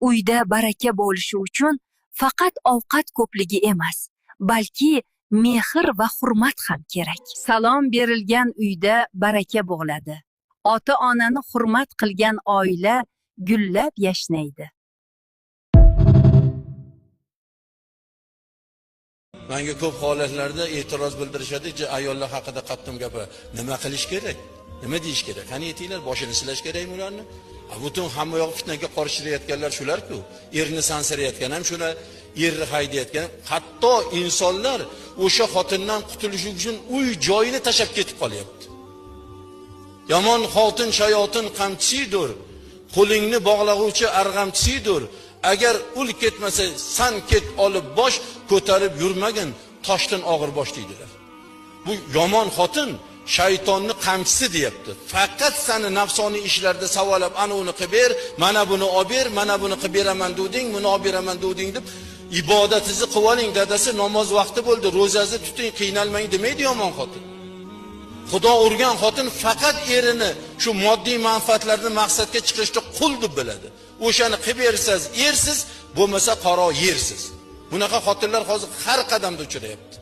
Uyda baraka bo'lishi uchun faqat ovqat ko'pligi emas, balki mehr va hurmat ham kerak. Salom berilgan uyda baraka bo'ladi. Ota-onani hurmat qilgan oila gullab yashnaydi. Menga ko'p holatlarda e'tiroz bildirishadi, ayollar haqida qattiq gapir. Nima qilish kerak? Nima deyish kerak? Qani aytinglar, boshini silash kerakmi ularni? Butun hamma yoq fitnaga qarshirayotganlar shular-ku. Erni sansirayotgan ham shular, erni haydayotgan. Hatto insonlar o'sha xotindan qutulish uchun uy joyini tashab ketib qolyapti. Yomon xotin shayotin qamchisidir, qo'lingni bog'lag'uvchi arg'amchisidir. Agar ul ketmasa, san ket olib bosh ko'tarib yurmagin, toshdan og'ir bosh deydilar. Bu yomon xotin shaytonni qamchisi deyapti. Faqat seni nafsoniy ishlarda savolab, ana uni qilib ber, mana buni olib ber, mana buni qilib beraman deding, buni olib beraman deding deb ibodatingizni qilib oling, dadasi namoz vaqti bo'ldi, ro'zangizni tuting, qiynalmang demaydi yomon xotin. Xudo urgan xotin faqat erini shu moddiy manfaatlarni maqsadga chiqishda qul deb biladi. O'shani qilib bersangiz ersiz, bo'lmasa qaro yersiz. Bunaqa xotinlar hozir har qadamda uchrayapti.